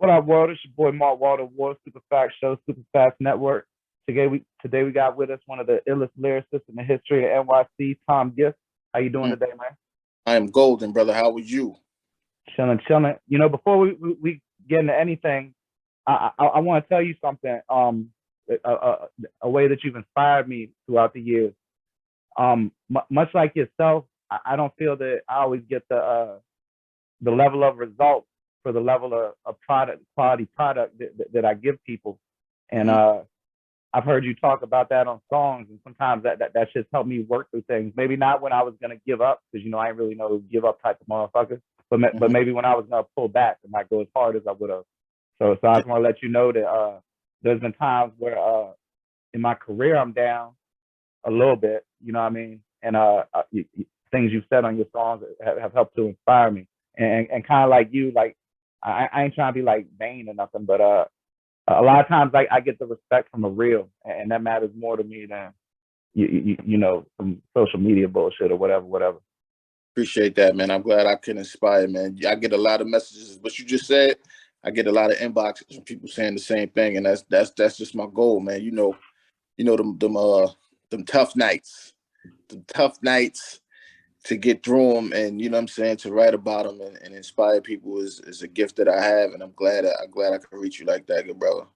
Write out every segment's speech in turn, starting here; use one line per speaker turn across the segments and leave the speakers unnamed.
What up, world? It's your boy Mark Walter, War Super Fact Show, Super Fast Network. Today we got with us one of the illest lyricists in the history of NYC, Tom Gift. How you doing
Mm.
today, man?
I am golden, brother. How are you?
Chilling, chilling. You know, before we get into anything, I want to tell you something. A way that you've inspired me throughout the years. Much like yourself, I don't feel that I always get the level of results for the level of quality product that I give people. And
Mhm.
I've heard you talk about that on songs, and sometimes that just helped me work through things. Maybe not when I was gonna give up, because I ain't really no give up type of motherfucker. But
Mhm.
maybe when I was gonna pull back and not go as hard as I would have. So I
Yeah.
just want to let you know that there's been times where in my career I'm down a little bit. You know what I mean? And things you've said on your songs have helped to inspire me. And kind of like you, like I ain't trying to be like vain or nothing, but a lot of times I get the respect from a real, and that matters more to me than some social media bullshit or whatever.
Appreciate that, man. I'm glad I can inspire, man. I get a lot of messages. What you just said, I get a lot of inboxes from people saying the same thing, and that's just my goal, man. Them tough nights to get through them, and you know what I'm saying, to write about them and inspire people is a gift that I have, and I'm glad I can reach you like that, good brother.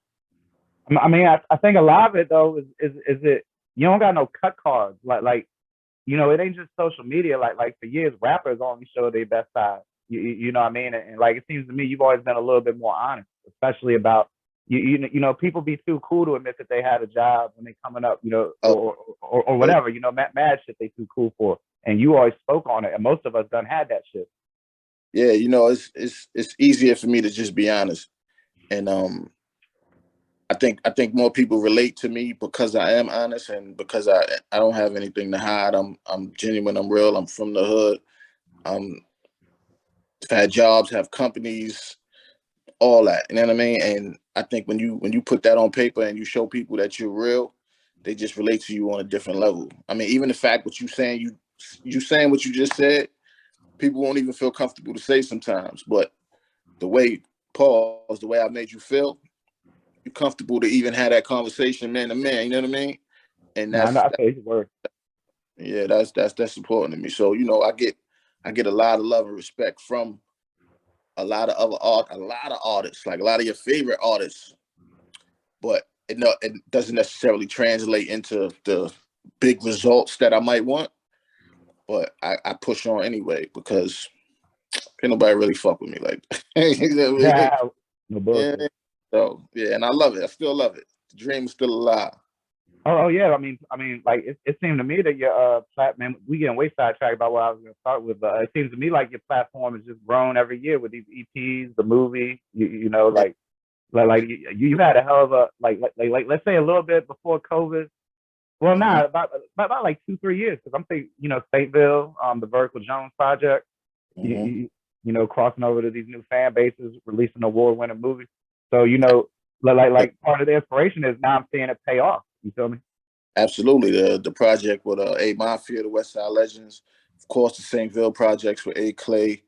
I think a lot of it though is it you don't got no cut cards it ain't just social media. Like for years, rappers only show their best side. You know what I mean? And like it seems to me, you've always been a little bit more honest, especially about people be too cool to admit that they had a job when they coming up,
Oh,
or whatever, mad shit they too cool for. And you always spoke on it, and most of us done had that shit.
yeah, it's easier for me to just be honest, and I think more people relate to me because I am honest and because I don't have anything to hide. I'm genuine. I'm real. I'm from the hood. I'm I've had jobs, have companies, all that. You know what I mean? And I think when you put that on paper and you show people that you're real, they just relate to you on a different level. I mean, even the fact what you saying what you just said, people won't even feel comfortable to say sometimes. But the way the way I made you feel, you're comfortable to even have that conversation man to man. You know what I mean? And
No, I know. I feel his word.
yeah, that's important to me. So I get a lot of love and respect from a lot of artists, like a lot of your favorite artists, but it doesn't necessarily translate into the big results that I might want. But I push on anyway because ain't nobody really fuck with me like that.
Yeah, no
Yeah.
bullshit.
So yeah, and I love it. I still love it. The dream is still alive.
Oh yeah. Like it seemed to me that your platform. We getting way sidetracked about what I was going to start with, but it seems to me like your platform has just grown every year with these EPs, the movie.
Yeah.
You had a hell of a let's say a little bit before COVID. Well,
Mm-hmm.
nah, about like 2 3 years, because I'm thinking Stateville, the Vertical Jones project. You,
Mm-hmm.
you crossing over to these new fan bases, releasing award-winning movies. So part of the inspiration is now I'm seeing it pay off. You feel me?
Absolutely. The project with A-Mafia, the West Side Legends, of course, the St. Ville projects with A. Clay.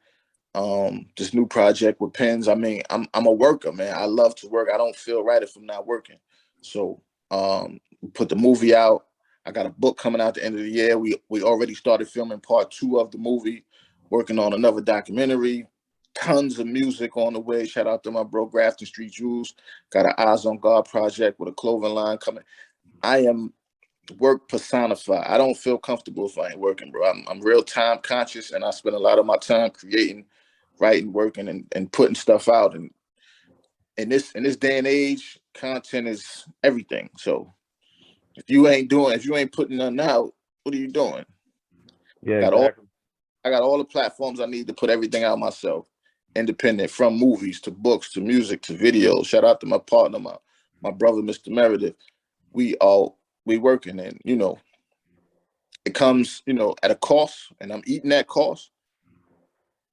This new project with Penz. I mean, I'm a worker, man. I love to work. I don't feel right if I'm not working. So put the movie out. I got a book coming out the end of the year. We already started filming part 2 of the movie, working on another documentary. Tons of music on the way. Shout out to my bro Grafton Street Jewels. Got an Eyes on God project with a clothing line coming. I am work personified. I don't feel comfortable if I ain't working, bro. I'm real time conscious, and I spend a lot of my time creating, writing, working, and putting stuff out. And in this day and age, content is everything. So if you ain't putting nothing out, what are you doing?
Yeah,
Got all
exactly.
I got all the platforms I need to put everything out myself, independent, from movies to books to music to videos. Shout out to my partner, my brother, Mr. Meredith. We working, and it comes, at a cost, and I'm eating that cost,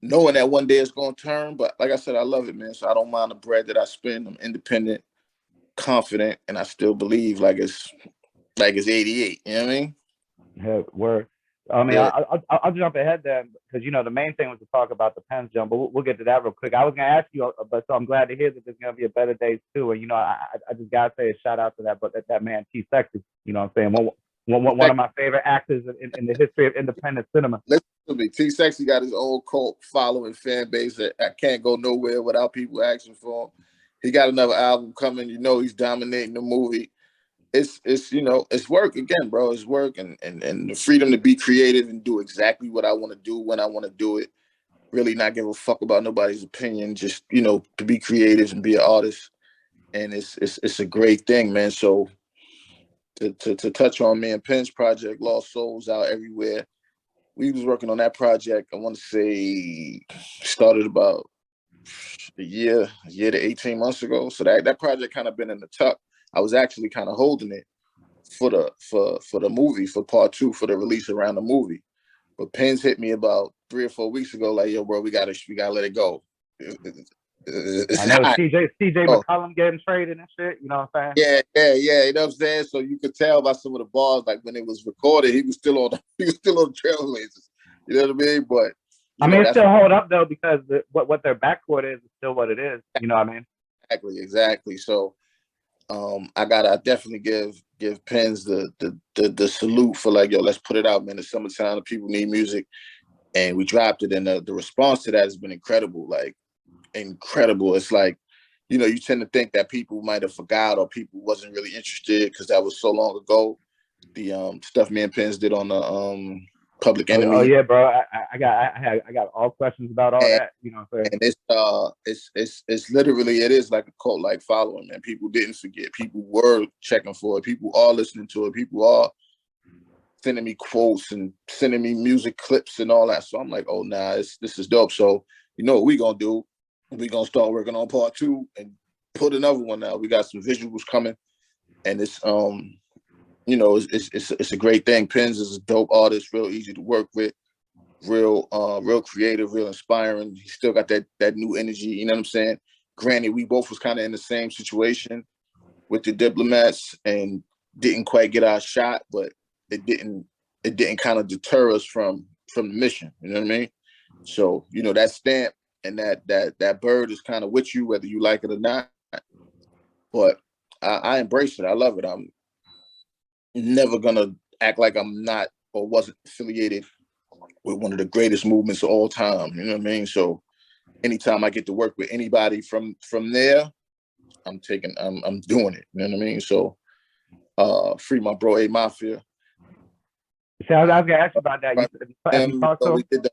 knowing that one day it's going to turn. But like I said, I love it, man. So I don't mind the bread that I spend. I'm independent, confident, and I still believe like it's 88. You know what I mean?
Yeah, word. I mean,
Yeah.
I'll jump ahead then because you know the main thing was to talk about the Penz jump, but we'll get to that real quick. I was gonna ask you, but so I'm glad to hear that there's gonna be a better days too. And you know, I just gotta say a shout out to that man T Sexy. You know what I'm saying? One of my favorite actors in the history of independent cinema.
Listen to me. T Sexy got his own cult following fan base that I can't go nowhere without people asking for him. He got another album coming. You know, he's dominating the movie. It's you know, it's work again, bro. It's work and the freedom to be creative and do exactly what I want to do when I want to do it. Really not give a fuck about nobody's opinion. Just, you know, to be creative and be an artist. And it's a great thing, man. So to touch on me and Penn's project, Lost Souls out everywhere. We was working on that project, I want to say started about a year to 18 months ago. So that project kind of been in the tuck. I was actually kind of holding it for the movie, for part 2, for the release around the movie. But Penn's hit me about 3 or 4 weeks ago, like, yo, bro, we gotta let it go.
I know CJ McCollum getting traded and shit. You know what I'm saying?
Yeah. You know what I'm saying? So you could tell by some of the bars, like when it was recorded, he was still on the Trailblazers. You know what I mean? But
I mean, it still hold up though because what their backcourt is still what it is. You know what I mean?
Exactly. So I definitely give Penz the salute for, like, yo, let's put it out, man. It's summertime, the people need music, and we dropped it, and the response to that has been incredible. Like, incredible. It's like, you know, you tend to think that people might have forgot or people wasn't really interested because that was so long ago. The stuff me and Penz did on the Public Enemy.
Oh yeah, bro. I got all questions about all that. You know what I'm saying?
And it's literally, it is like a cult like following, man. People didn't forget. People were checking for it. People are listening to it. People are sending me quotes and sending me music clips and all that. So I'm like, oh nah, this is dope. So you know what we gonna do? We gonna start working on part 2 and put another one out. We got some visuals coming, and it's you know, it's a great thing. Penz is a dope artist, real easy to work with, real creative, real inspiring. He still got that new energy, you know what I'm saying? Granted, we both was kind of in the same situation with the Diplomats and didn't quite get our shot, but it didn't kind of deter us from the mission, you know what I mean? So, you know, that stamp and that bird is kind of with you, whether you like it or not. But I embrace it. I love it. I'm never gonna act like I'm not or wasn't affiliated with one of the greatest movements of all time. You know what I mean? So anytime I get to work with anybody from there, I'm doing it. You know what I mean? So free my bro A-Mafia.
See, I was gonna ask you about that. You talked to him?
We did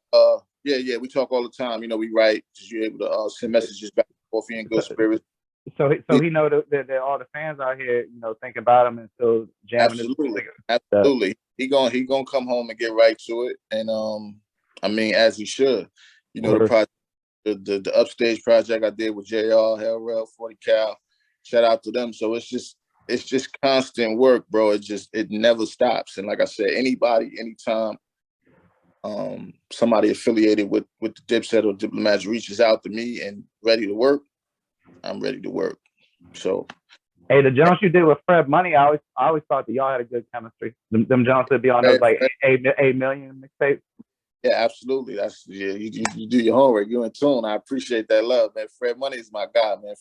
yeah, we talk all the time. You know, we write. You're able to send messages back and forth. He in good spirits.
So he know that all the fans out here, you know, thinking about him and still jamming.
Absolutely. He gonna come home and get right to it, and I mean, as he should. You know, the project, the Upstage project I did with JR, Hell Rel, 40 Cal. Shout out to them. So it's just constant work, bro. It never stops. And like I said, anybody, anytime, somebody affiliated with the Dipset or Diplomats reaches out to me and ready to work, I'm ready to work. So,
hey, the Jones you did with Fred Money, I always thought that y'all had a good chemistry. Them Jones would be on those like $8 million mixtapes.
Yeah, absolutely. That's you do your homework. You in tune. I appreciate that love, man. Fred Money is my guy, man.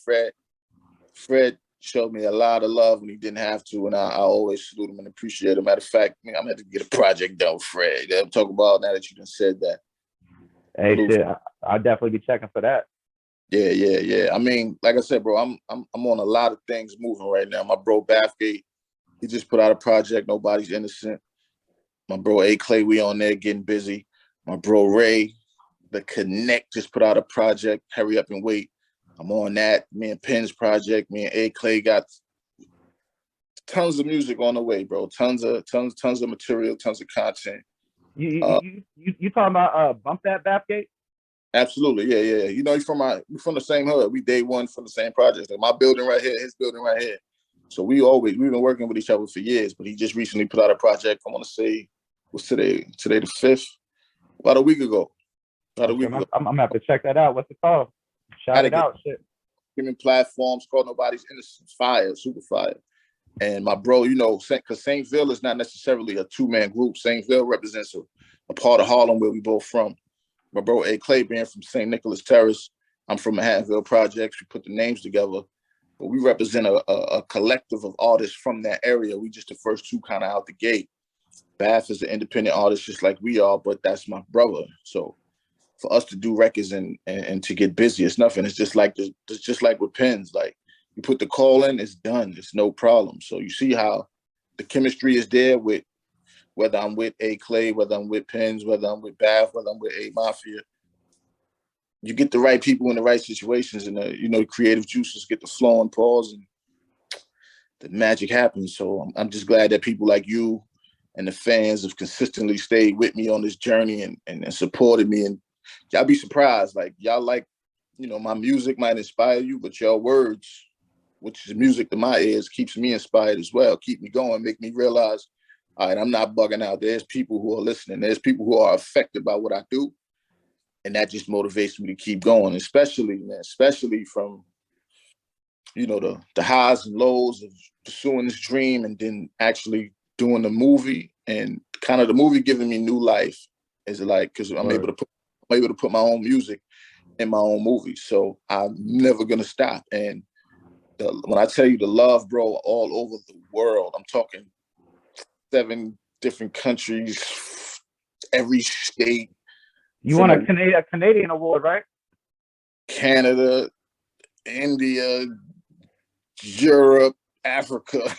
Fred showed me a lot of love when he didn't have to, and I always salute him and appreciate him. Matter of fact, I'm gonna have to get a project done, Fred. I'm talking about now that you done said that.
Hey, shit, I'll definitely be checking for that.
Yeah. I mean, like I said, bro, I'm on a lot of things moving right now. My bro Bathgate, he just put out a project, Nobody's Innocent. My bro A-Clay, we on there getting busy. My bro Ray, the Connect, just put out a project, Hurry Up and Wait. I'm on that. Me and Penn's project, me and A-Clay got tons of music on the way, bro. Tons of material, tons of content.
You talking about Bump That Bathgate?
Absolutely, yeah. You know, we from the same hood. We day one from the same project. Like my building right here, his building right here. So we've been working with each other for years. But he just recently put out a project. I want to say, what's today? Today the 5th. About a week ago.
I'm gonna have to check that out. What's it called? Shout it out, shit.
Streaming platforms called Nobody's Innocent. Fire, super fire. And my bro, you know, because Saintville is not necessarily a two-man group. Saintville represents a part of Harlem where we both from. My bro A. Clay being from St. Nicholas Terrace. I'm from Manhattanville Projects. We put the names together. But we represent a collective of artists from that area. We just the first two kind of out the gate. Bath is an independent artist just like we are, but that's my brother. So for us to do records and to get busy, it's nothing. It's just like with Penz. Like you put the call in, it's done. It's no problem. So you see how the chemistry is there with whether I'm with A. Clay, whether I'm with Penz, whether I'm with Bath, whether I'm with A-Mafia. You get the right people in the right situations, and the creative juices get the flow and pause, and the magic happens. So I'm just glad that people like you and the fans have consistently stayed with me on this journey and supported me. And y'all be surprised, like y'all like, my music might inspire you, but your words, which is music to my ears, keeps me inspired as well, keep me going, make me realize, all right, I'm not bugging out. There's people who are listening. There's people who are affected by what I do. And that just motivates me to keep going, especially from, the highs and lows of pursuing this dream and then actually doing the movie, and kind of the movie giving me new life is like, because I'm able to put my own music in my own movies. So I'm never going to stop. And when I tell you the love, bro, all over the world, I'm talking 7 different countries, every state.
You won a Canadian award, right?
Canada, India, Europe, Africa.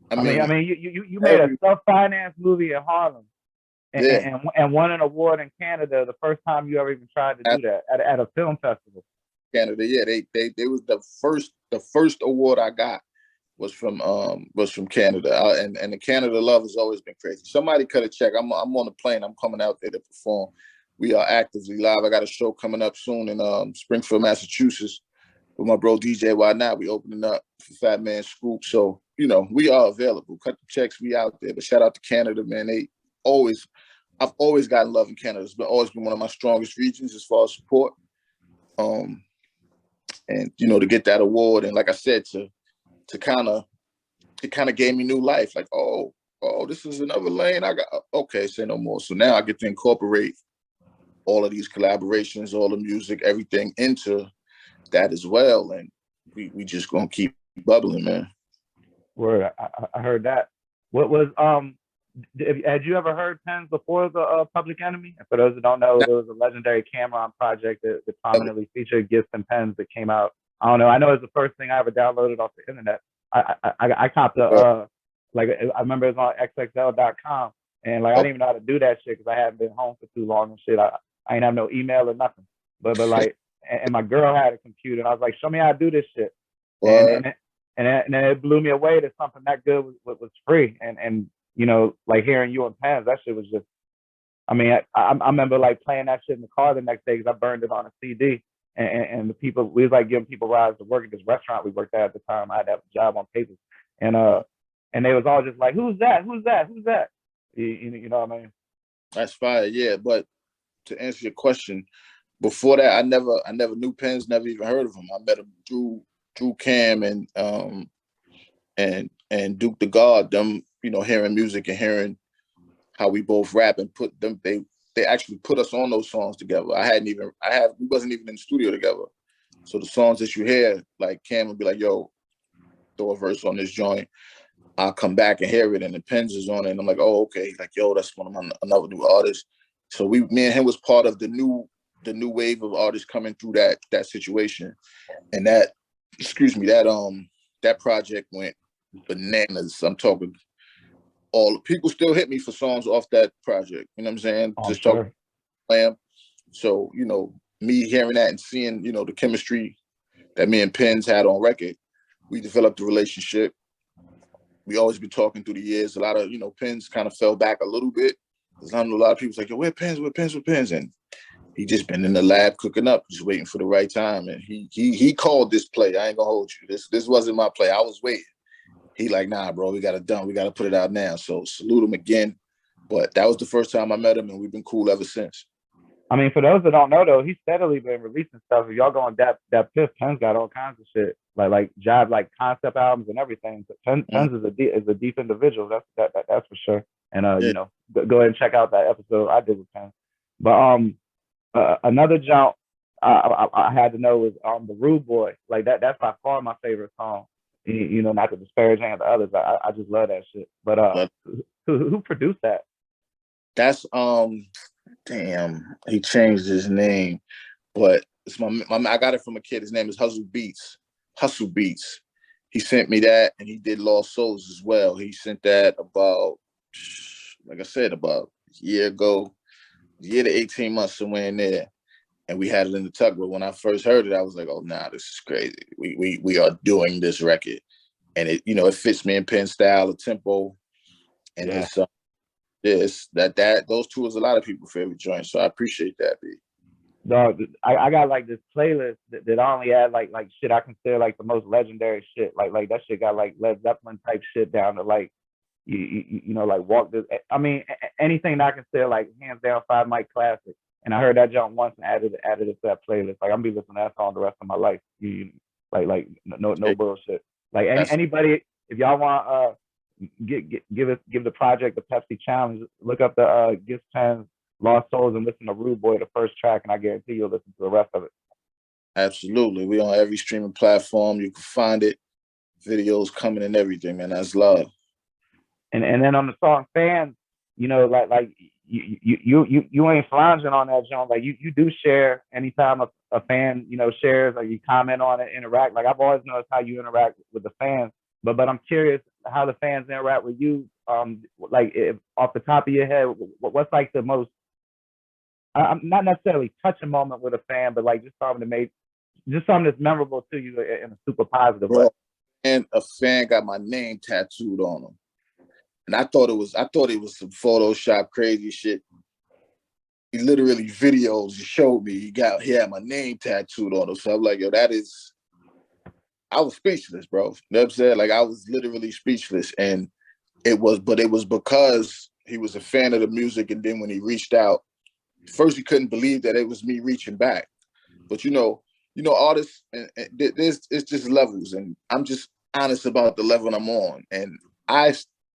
I mean, you made a self-financed movie in Harlem, and won an award in Canada the first time you ever even tried to do that at a film festival.
Canada, yeah, they was the first award I got was from Canada, and the Canada love has always been crazy. Somebody cut a check. I'm on the plane. I'm coming out there to perform. We are actively live. I got a show coming up soon in Springfield, Massachusetts, with my bro DJ. Why not? We opening up for Fat Man Scoop. So we are available. Cut the checks. We out there. But shout out to Canada, man. I've always gotten love in Canada. It's always been one of my strongest regions as far as support. And to get that award, and like I said, it kind of gave me new life. Like, oh, this is another lane. I got, okay, say no more. So now I get to incorporate all of these collaborations, all the music, everything into that as well. And we just gonna keep bubbling, man.
Word, I heard that. What was had you ever heard Penz before the Public Enemy? And for those who don't know, there was a legendary Cameron project that prominently featured Gifts and Penz that came out. I don't know. I know it's the first thing I ever downloaded off the internet. I copped like I remember it was on xxl.com, and like I didn't even know how to do that shit because I hadn't been home for too long and shit. I ain't have no email or nothing. But like, and my girl had a computer, and I was like, show me how to do this shit. And then it blew me away that something that good was free. And like hearing you and Penz, that shit was just, I mean, I remember like playing that shit in the car the next day because I burned it on a CD. And the people, we was like giving people rides to work at this restaurant we worked at the time. I had to have a job on papers. And they was all just like, who's that? Who's that? Who's that? You know what I mean?
That's fire, yeah. But to answer your question, before that, I never knew Penz, never even heard of him. I met him through Cam and Duke the God, them, hearing music and hearing how we both rap and put them, they actually put us on those songs together. We wasn't even in the studio together. So the songs that you hear, like Cam would be like, yo, throw a verse on this joint. I'll come back and hear it, and the Penz is on it, and I'm like, oh, okay. Like, yo, that's one of another new artist. So me and him was part of the new wave of artists coming through that situation. And that project went bananas. I'm talking, all people still hit me for songs off that project. You know what I'm saying?
Oh,
just
sure.
talking. So, me hearing that and seeing, the chemistry that me and Penz had on record, we developed a relationship. We always been talking through the years. A lot of, Penz kind of fell back a little bit. Because I know a lot of people's like, yo, where Penz? And he just been in the lab cooking up, just waiting for the right time. And he called this play. I ain't gonna hold you. This wasn't my play. I was waiting. He like, nah, bro, we got it done. We got to put it out now. So salute him again. But that was the first time I met him, and we've been cool ever since.
I mean, for those that don't know, though, he's steadily been releasing stuff. If y'all go on that Piff, Penz got all kinds of shit. like Jive like concept albums and everything.
Mm,
Penz is a deep individual. That's for sure. And
yeah,
you know, go ahead and check out that episode I did with Penz. But another jump I had to know was the Rude Boy. Like that's by far my favorite song. You know, not to disparage any of the others. I just love that shit. But
but
who produced that?
that's damn, he changed his name, but it's my I got it from a kid. His name is Hustle Beats. Hustle Beats. He sent me that, and he did Lost Souls as well. He sent that about, like I said, about a year ago, a year to 18 months somewhere in there. And we had it in the tuck. But when I first heard it, I was like, "Oh, nah, this is crazy. We are doing this record, and it, you know, it fits me in Penn style, the tempo, and
Yeah.
it's that those two is a lot of people's favorite joints. So I appreciate that, B.
Dog, I got like this playlist that I only add like shit I consider like the most legendary shit. Like that shit got like Led Zeppelin type shit down to like you know like walk this. I mean anything that I consider like hands down five mic classic. And I heard that jump once and added it to that playlist. Like I'm gonna be listening to that song the rest of my life. Like no bullshit. Like
That's
anybody if y'all want give the project the Pepsi challenge. Look up the Gifts Penz Lost Souls and listen to Rude Boy, the first track, and I guarantee you'll listen to the rest of it.
absolutely. We on every streaming platform. You can find it. Videos coming and everything, man. That's love.
And then on the song Fans, you know, like you ain't flanging on that joint. Like you do share anytime a fan, you know, shares or you comment on it, interact. Like I've always noticed how you interact with the fans. But I'm curious how the fans interact with you. Like if, off the top of your head, what's like the most I'm not necessarily touching moment with a fan, but like just something that's memorable to you in a super positive way.
Bro, and a fan got my name tattooed on him. And I thought it was some Photoshop crazy shit. He literally videos he showed me. He had my name tattooed on him. So I'm like, yo, I was speechless, bro. You know what I'm saying? Like I was literally speechless. And it was because he was a fan of the music. And then when he reached out, first he couldn't believe that it was me reaching back. But you know, artists, and it's just levels, and I'm just honest about the level I'm on. And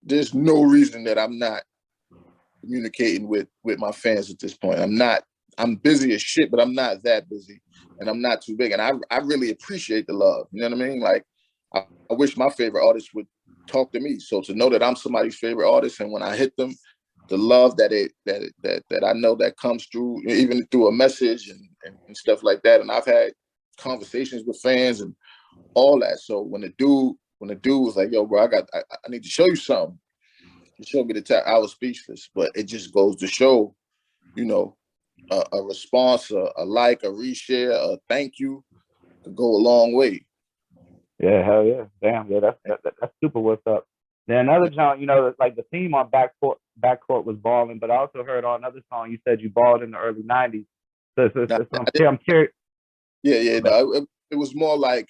there's no reason that I'm not communicating with my fans at this point. I'm busy as shit, but I'm not that busy, and I'm not too big. And I really appreciate the love. You know what I mean? Like I wish my favorite artists would talk to me. So to know that I'm somebody's favorite artist, and when I hit them, the love that I know that comes through, even through a message and stuff like that. And I've had conversations with fans and all that. So when the dude was like, "Yo, bro, I need to show you something," he showed me the tag. I was speechless. But it just goes to show, you know, a response, a like, a reshare, a thank you could go a long way.
Yeah, hell yeah, damn, yeah, that's super. What's up? Then another song, you know, like the theme on Backcourt was balling, but I also heard on another song you said you balled in the early '90s.
Now,
So I'm curious.
yeah,
Okay.
no, it was more like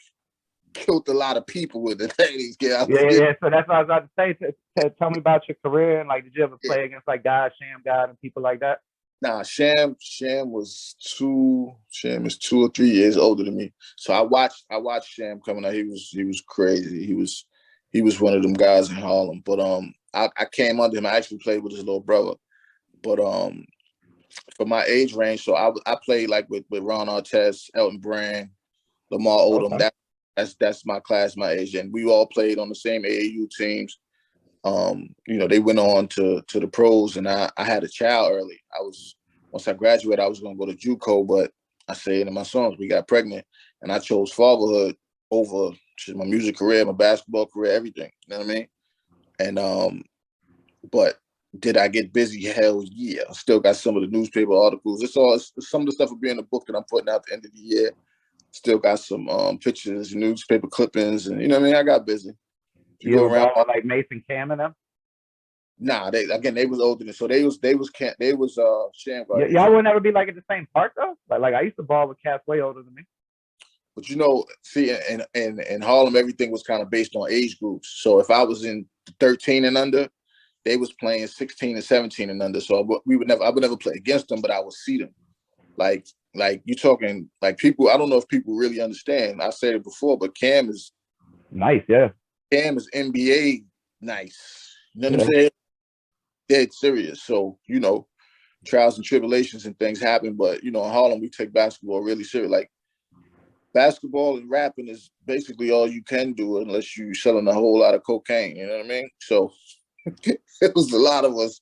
killed a lot of people with the ladies. Yeah, I was
Yeah,
getting.
yeah. So that's what I was about to say. Tell me about your career and like, did you ever
Yeah.
play against like God, Sham God, and people like that?
Nah, Sham was 2 or 3 years older than me. So I watched Sham coming out. He was crazy. He was one of them guys in Harlem. But I came under him. I actually played with his little brother. But for my age range, so I played like with Ron Artest, Elton Brand, Lamar Odom.
Okay.
That's my class, my age, and we all played on the same AAU teams. You know, they went on to the pros, and I had a child early. Once I graduated, I was gonna go to JUCO, but I said in my songs, we got pregnant, and I chose fatherhood over my music career, my basketball career, everything. You know what I mean? And but did I get busy? Hell yeah. I still got some of the newspaper articles. It's some of the stuff will be in the book that I'm putting out at the end of the year. Still got some pictures, newspaper clippings, and you know what I mean? I got busy. If you
You
go
ever
around,
ball with like Mason Cam and them?
nah, they was older than, so they was Sham age.
Y'all would never be like at the same park though. Like I used to ball with cats way older than me.
But you know, see, in Harlem, everything was kind of based on age groups. So if I was in 13 and under, they was playing 16 and 17 and under. So I would never play against them, but I would see them. Like Like you talking like people. I don't know if people really understand. I said it before, but
nice. Yeah.
Cam is NBA nice. You know what I'm
Yeah.
saying? Dead serious. So trials and tribulations and things happen, but in Harlem we take basketball really serious. Like basketball and rapping is basically all you can do unless you're selling a whole lot of cocaine. You know what I mean? So it was a lot of us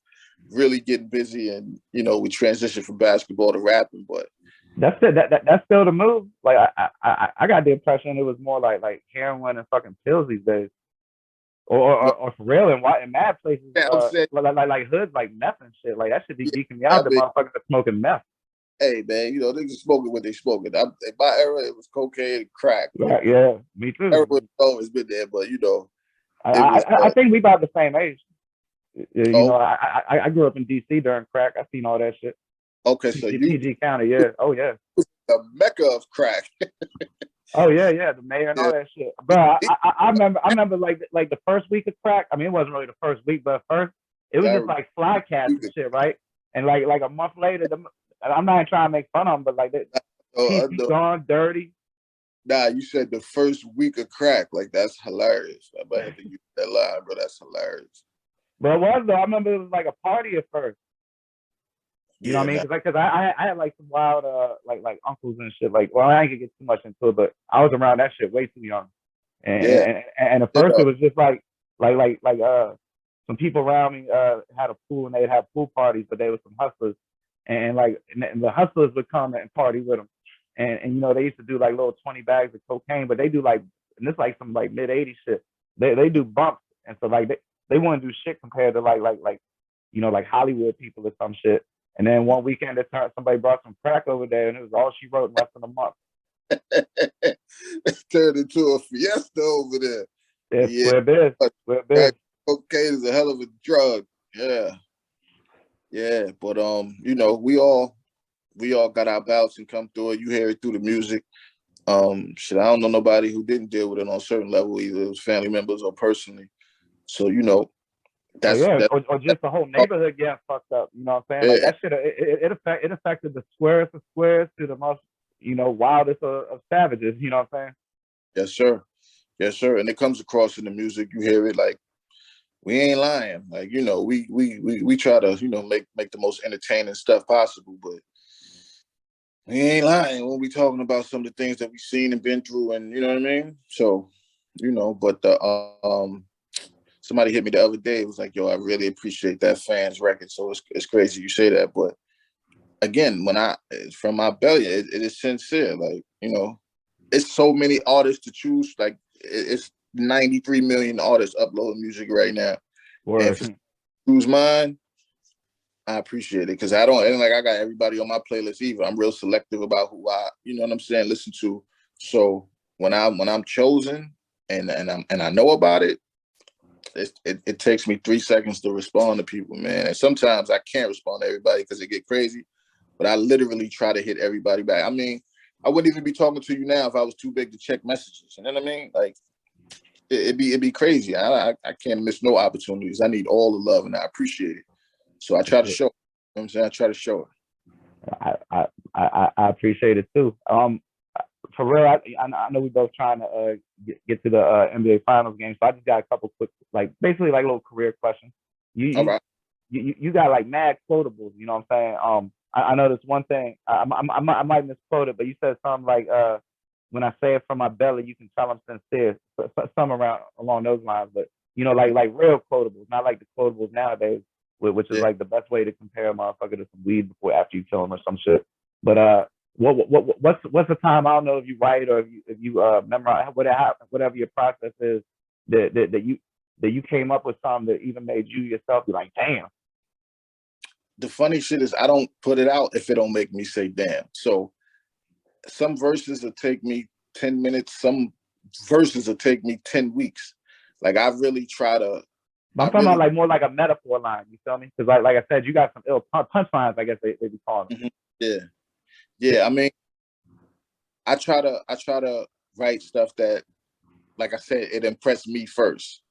really getting busy, and we transitioned from basketball to rapping. But
That's it. That's still the move. Like I got the impression it was more like heroin and fucking pills these days, or for real in mad places,
yeah, I'm saying,
like hoods like meth and shit. Like that should be geeking me
I
out. The
mean,
motherfuckers are smoking meth.
hey man, niggas smoking what they smoking. In my era, it was cocaine and crack, but
Right? Yeah, me too.
heroin always been there. But
I
it was.
I, I think we about the same age.
Oh,
I grew up in DC during crack. I seen all that shit.
okay, so you
PG County, yeah. Oh yeah.
the mecca of crack.
Oh yeah, yeah, the mayor and all
Yeah.
that shit. Bro, I remember like the first week of crack. I mean, it wasn't really the first week, but first it was just like fly cats and shit, right? And like a month later, I'm not even trying to make fun of them, but like the
I
teeth be
know.
gone, dirty.
Nah, you said the first week of crack. Like that's hilarious. I might have to use that line, bro. That's hilarious.
But it was though. I remember it was like a party at first. You know what
Yeah,
I mean?
nah,
Because I had like some wild like uncles and shit. Like, well, I ain't gonna get too much into it, but I was around that shit way too young. And
yeah,
and, and at first it was just like some people around me had a pool and they'd have pool parties, but they were some hustlers, and the hustlers would come and party with them, and they used to do like little 20 bags of cocaine, but they do like, and it's like some like mid '80s shit. They do bumps, and so like they wouldn't do shit compared to like Hollywood people or some shit. And then one weekend, somebody brought some crack over there, and it was all she wrote in less than a month.
it turned into a fiesta over there.
Yeah,
Yeah,
square biz, square biz.
cocaine is a hell of a drug. Yeah, yeah, but we all got our bouts and come through it. You hear it through the music. Shit, I don't know nobody who didn't deal with it on a certain level, either it was family members or personally. So
Oh
that's
yeah,
that.
or just the whole neighborhood getting fucked up. You know what I'm saying? Like
Yeah,
that shit, it affected the squarest of squares to the most, wildest of savages. You know what I'm saying?
yes, sir. Yes, sir. And it comes across in the music. You hear it like we ain't lying. Like, we try to, make the most entertaining stuff possible, but we ain't lying when we talking about some of the things that we've seen and been through, and you know what I mean? So, but somebody hit me the other day. It was like, yo, I really appreciate that fans record. So it's crazy you say that. But again, from my belly, it is sincere. Like, it's so many artists to choose. Like it's 93 million artists uploading music right now. And for
Word.
choose mine, I appreciate it because I don't, and like I got everybody on my playlist either. I'm real selective about who you know what I'm saying, listen to. So when I'm chosen and I know about it, it takes me 3 seconds to respond to people, man. And sometimes I can't respond to everybody because it get crazy. But I literally try to hit everybody back. I mean, I wouldn't even be talking to you now if I was too big to check messages. You know what I mean? Like it'd be crazy. I can't miss no opportunities. I need all the love and I appreciate it. So I try to show it. You know what I'm saying? I try to show it.
I appreciate it too. For real, I know we both trying to get to the NBA Finals game, so I just got a couple quick, like basically like little career questions. You
All
you
right.
you got like mad quotables. You know what I'm saying? I know this one thing. I might misquote it, but you said something like when I say it from my belly, you can tell I'm sincere. Some around along those lines, but like real quotables, not like the quotables nowadays, which is
Yeah.
like the best way to compare a motherfucker to some weed before after you kill him or some shit. But what's the time? I don't know if you write or if you memorize whatever your process is that you came up with something that even made you yourself be like, damn.
The funny shit is I don't put it out if it don't make me say damn. So some verses will take me 10 minutes. Some verses will take me 10 weeks. Like I really try to,
I'm talking about like more like a metaphor line. You feel me? Because like I said, you got some ill punch lines. I guess they be calling them.
yeah. Yeah. I mean, I try to write stuff that, like I said, it impressed me first.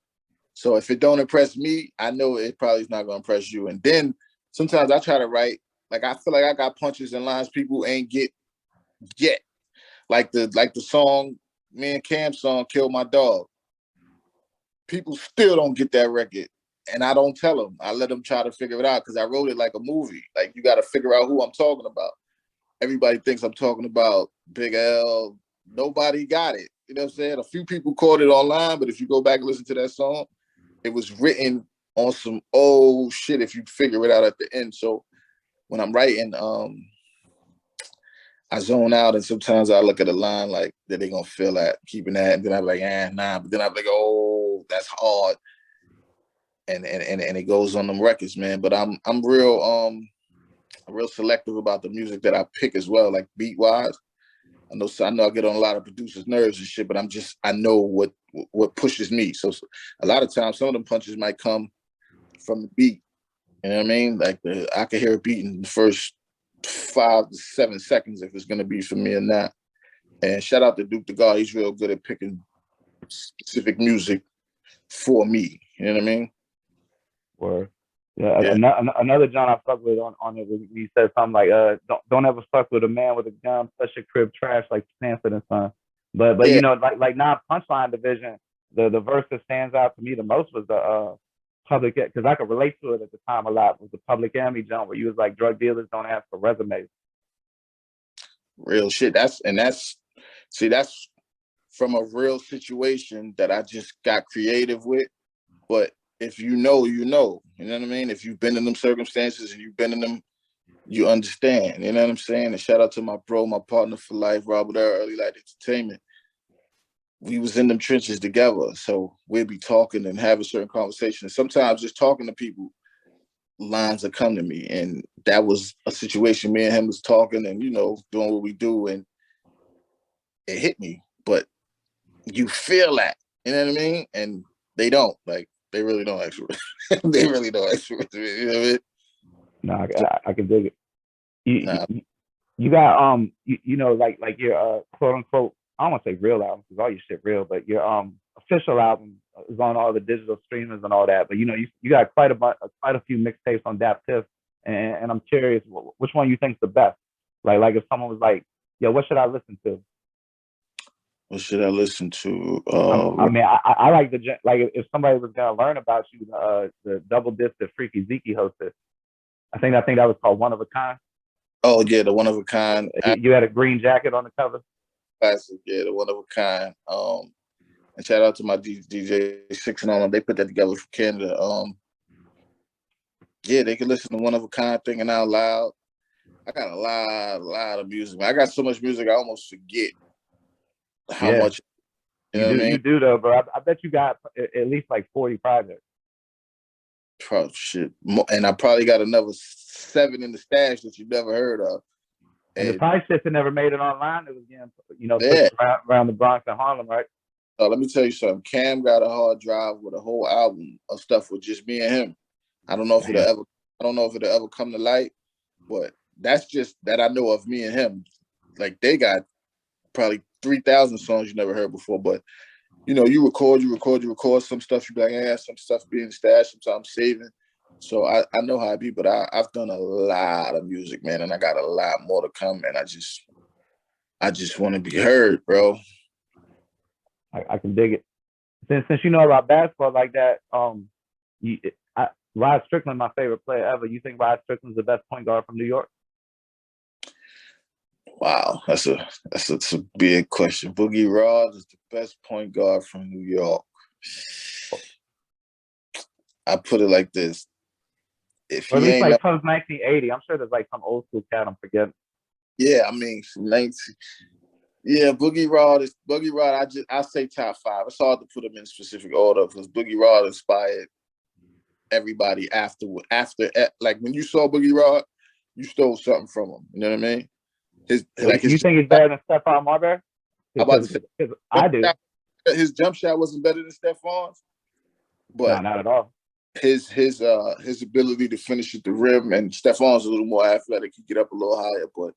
So if it don't impress me, I know it probably is not gonna impress you. And then sometimes I try to write, like I feel like I got punches and lines people ain't get yet. Like the song, me and Cam's song, Kill My Dog. People still don't get that record. And I don't tell them. I let them try to figure it out because I wrote it like a movie. Like, you got to figure out who I'm talking about. Everybody thinks I'm talking about Big L. Nobody got it. You know what I'm saying? A few people caught it online, but if you go back and listen to that song, it was written on some old shit if you figure it out at the end. So when I'm writing, I zone out, and sometimes I look at a line like that they gonna feel that, keeping that, and then I'm like, nah. But then I'm like, oh, that's hard. And it goes on them records, man. But I'm real selective about the music that I pick as well, like beat wise. I know I get on a lot of producers' nerves and shit, but I know what pushes me. So a lot of times, some of them punches might come from the beat. You know what I mean? Like I can hear a beat in the first 5 to 7 seconds if it's gonna be for me or not. And shout out to Duke the God, he's real good at picking specific music for me. You know what I mean?
Or another John I fuck with on it, he said something like, don't ever fuck with a man with a gun, flush your crib trash like Stanford and Son. But
yeah.
you know, like non-punchline division, the verse that stands out to me the most was the public, because I could relate to it at the time a lot, was the Public Enemy John, where you was like, drug dealers don't ask for resumes.
Real shit. That's from a real situation that I just got creative with. But if you know, you know. You know what I mean? If you've been in them circumstances and you've been in them, you understand. You know what I'm saying? And shout out to my bro, my partner for life, Robert Early Light Entertainment. We was in them trenches together. So we'd be talking and having certain conversations. Sometimes just talking to people, lines that come to me. And that was a situation me and him was talking and, you know, doing what we do. And it hit me. But you feel that, you know what I mean? And they don't. Like, they really don't actually. They really don't actually. You know what I mean?
No, I can dig it.
Nah.
You got you know, like your quote unquote, I don't want to say real album because all your shit real, but your official album is on all the digital streamers and all that. But you know, you got quite a few mixtapes on that tip, and I'm curious which one you think's the best. Like if someone was like, yo, what should I listen to?
What should I listen to?
I mean, I like like if somebody was gonna learn about you, the double disc that Freaky Zeke hosted. I think that was called One of a Kind.
Oh yeah, the One of a Kind.
You had a green jacket on the cover.
Classic, yeah, the One of a Kind. And shout out to my DJ Six and all them. They put that together for Canada. Yeah, they can listen to One of a Kind, Thinking Out Loud. I got a lot of music. I got so much music, I almost forget how much. You know what I mean?
You do though, bro. I bet you got at least like 40 projects.
Oh, shit. And I probably got another 7 in the stash that you never heard of.
And the probably shit that never made it online, it was getting, you know,
yeah,
around the Bronx and Harlem, right?
Let me tell you something. Cam got a hard drive with a whole album of stuff with just me and him. I don't know if it'll ever come to light, but that's just that I know of me and him. Like, they got probably 3,000 songs you never heard before, but you know, you record. Some stuff you be like, some stuff being stashed, sometimes saving. So I know how it be, but I've done a lot of music, man, and I got a lot more to come, and I just want to be heard, bro.
I can dig it. Since you know about basketball like that, Rod Strickland, my favorite player ever. You think Rod Strickland's the best point guard from New York?
Wow, that's a big question. Boogie Rod is the best point guard from New York. I put it like this: if
or at
he
least
ain't
like post 1980, I'm sure there's like some old school cat I'm forgetting.
Yeah, I mean, from 19. Yeah, Boogie Rod. I say top 5. It's hard to put them in specific order because Boogie Rod inspired everybody after. Like when you saw Boogie Rod, you stole something from him. You know what I mean?
You think he's better than Stephon Marbury?
I'm about to say,
I do.
His jump shot wasn't better than Stephon's, but
not at all.
His ability to finish at the rim, and Stephon's a little more athletic. He get up a little higher, but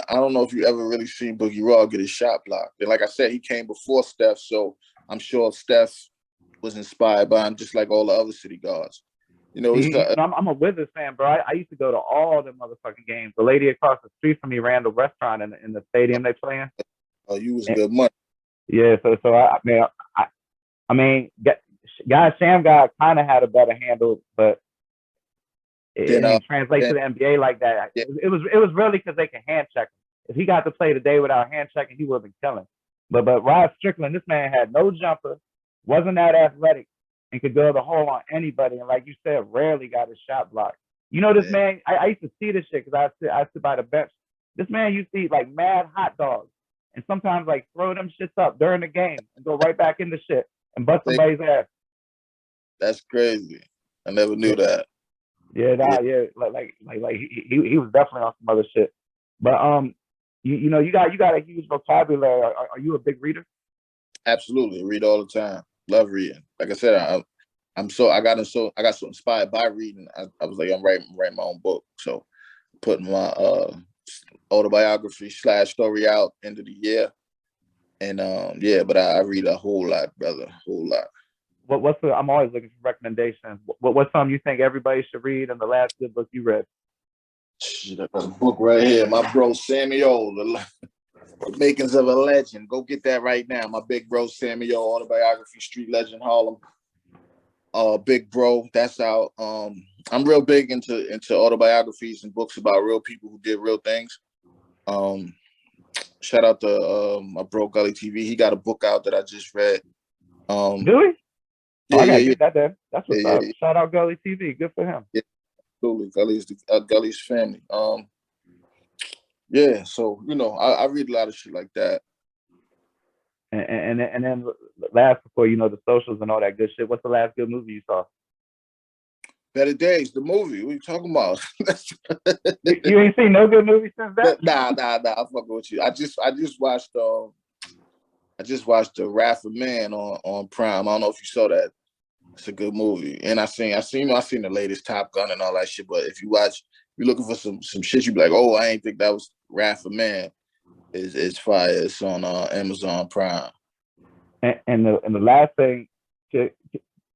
I don't know if you ever really seen Boogie Rod get his shot blocked. And like I said, he came before Steph, so I'm sure Steph was inspired by him, just like all the other city guards. You know, it's
I'm a Wizards fan, bro. I used to go to all the motherfucking games. The lady across the street from me ran the restaurant in the stadium they play in.
oh, you was
And,
good money.
yeah, so I mean, guys, Sham God kind of had a better handle, but it
Then
didn't translate
then
to the NBA like that.
yeah,
It was really because they can hand check him. If he got to play today without hand checking, he would have been killing. But Rod Strickland, this man had no jumper, wasn't that athletic, and could go the hole on anybody. And like you said, rarely got his shot blocked. You know, this
yeah.
man, I used to see this shit because I sit by the bench. This man used to eat like mad hot dogs and sometimes like throw them shits up during the game and go right back in the shit and bust somebody's ass.
That's crazy. I never knew
Yeah,
that.
yeah,
Yeah,
nah, yeah. Like he was definitely on some other shit. But you know, you got a huge vocabulary. Are you a big reader?
absolutely. Read all the time. Love reading. Like I said, I got so inspired by reading. I was like, I'm writing my own book. So putting my autobiography / story out end of the year. And yeah, but I read a whole lot, brother. A whole lot.
What's the? I'm always looking for recommendations. What's something you think everybody should read and the last good book you read?
Shit, I got a book right here. My bro Samuel, the Makings of a Legend. Go get that right now. My big bro Samuel, autobiography, Street Legend, Harlem. Big bro, that's out. I'm real big into autobiographies and books about real people who did real things. Shout out to my bro Gully TV. He got a book out that I just read.
Do we? Oh,
Yeah,
I gotta
yeah,
get that then. That's
yeah,
what's
yeah,
up.
yeah,
Shout out Gully TV. Good for him.
yeah. Absolutely, Gully's family. Yeah, so you know, I read a lot of shit like that.
And then last before you know the socials and all that good shit. What's the last good movie you saw?
Better Days, the movie. What are you talking about?
You ain't seen no good movie since that?
Nah. I'm fucking with you. I just watched the Wrath of Man on Prime. I don't know if you saw that. It's a good movie. And I seen the latest Top Gun and all that shit. But if you're looking for some shit, you be like, oh, I ain't think that was Wrath of Man. It's fire. It's on Amazon Prime.
And the last thing,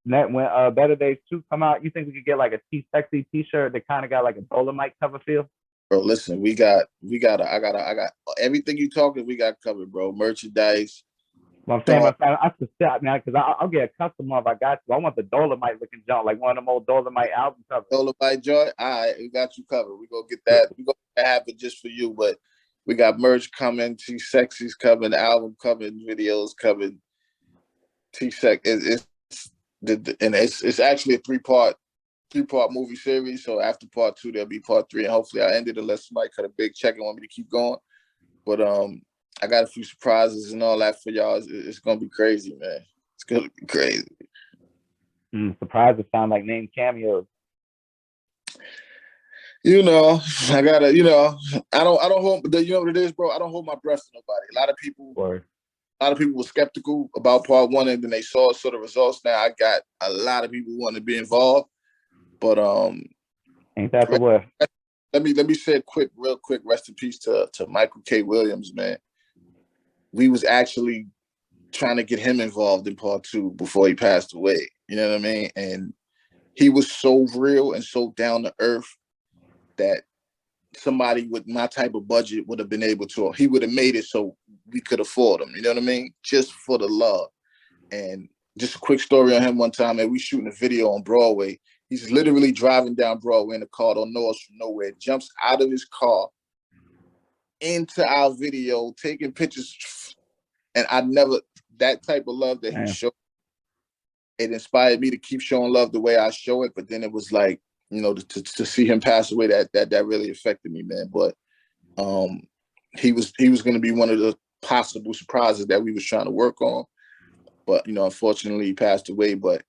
when Better Days 2 come out, you think we could get like a T Sexy T-shirt that kind of got like a Dolomite cover feel?
Bro, listen, I got everything you talking. We got covered, bro. Merchandise.
Well, I'm saying, I should stop now because I'll get a custom one if I got to. I want the Dolomite looking junk, like one of them old Dolomite album covers.
Dolomite joy. All right, we got you covered. We gonna get that. We gonna have it just for you. But we got merch coming, T Sexy's coming, album coming, videos coming. T Sex it's actually a three-part movie series. So after part 2, there'll be part 3, and hopefully I ended unless somebody cut a big check and want me to keep going. But I got a few surprises and all that for y'all. It's gonna be crazy, man. It's gonna be crazy.
Surprises sound like name cameos.
You know, I gotta. You know, I don't hold. You know what it is, bro. I don't hold my breath to nobody. A lot of people were skeptical about part 1, and then they saw sort of results. Now I got a lot of people wanting to be involved, but
ain't that the way?
Let me say it real quick. Rest in peace to Michael K. Williams, man. We was actually trying to get him involved in part 2 before he passed away. You know what I mean? And he was so real and so down to earth that somebody with my type of budget would have been able to. He would have made it so we could afford him. You know what I mean? Just for the love. And just a quick story on him. One time, and we shooting a video on Broadway. He's literally driving down Broadway in a car, don't know us from nowhere, jumps out of his car into our video, taking pictures. And that type of love that he showed, it inspired me to keep showing love the way I show it. But then it was like, you know, to see him pass away, that really affected me, man. But he was going to be one of the possible surprises that we was trying to work on. But, you know, unfortunately he passed away. But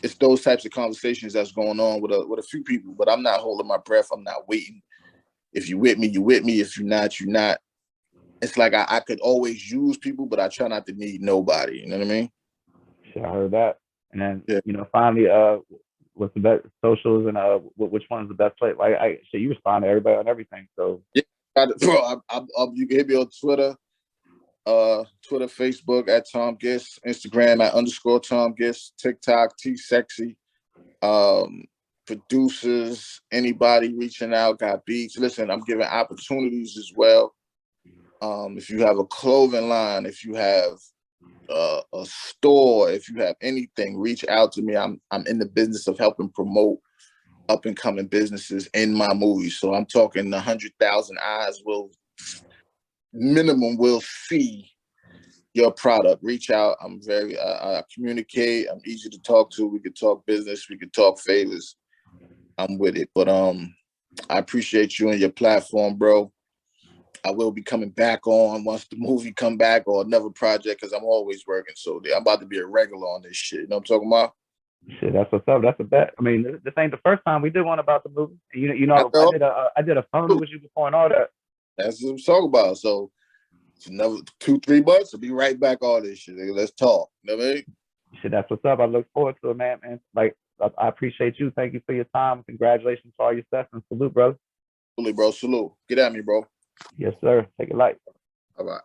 it's those types of conversations that's going on with a few people. But I'm not holding my breath. I'm not waiting. If you with me, you with me. If you're not, you're not. It's like I could always use people, but I try not to need nobody. You know what I mean?
Shit, I heard that. And then,
yeah.
You know, finally, what's the best socials and which one's the best place? Like, you respond to everybody on everything. So
yeah, bro, you can hit me on Twitter, Facebook at Tom Gist, Instagram at _Tom Gist, TikTok T Sexy. producers, anybody reaching out, got beats. Listen, I'm giving opportunities as well. If you have a clothing line, if you have a store, if you have anything, reach out to me. I'm in the business of helping promote up and coming businesses in my movies. So I'm talking 100,000 eyes will see your product. Reach out. I'm very I communicate. I'm easy to talk to. We could talk business. We could talk favors. I'm with it. But I appreciate you and your platform, bro. I will be coming back on once the movie come back or another project because I'm always working. So I'm about to be a regular on this shit. You know what I'm talking about?
Shit, that's what's up. That's a bet. I mean, this ain't the first time we did one about the movie. You
I
know,
know.
I did a phone with you before and all that.
That's what I'm talking about. So it's another 2-3 months. I'll be right back on this shit. Nigga. Let's talk. You know what I mean?
Shit, that's what's up. I look forward to it, man. Man, like I appreciate you. Thank you for your time. Congratulations for all your stuff and salute, brother.
Absolutely, bro. Salute. Get at me, bro.
Yes, sir. Take it light.
All right.